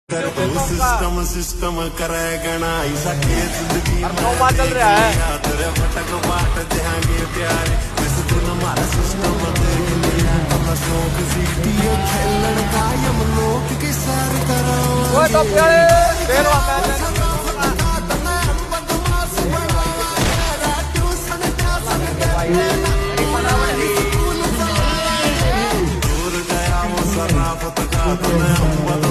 system system करेगा सके जिंदगी चल रहा है तेरे फटक बाट देंगे प्यारे इस दिन हमारा सिस्टम देख लिया अपना शौक सीटी खेलन का हम लोग के सर वो तो प्यारे देर दूर गया वो सराफत का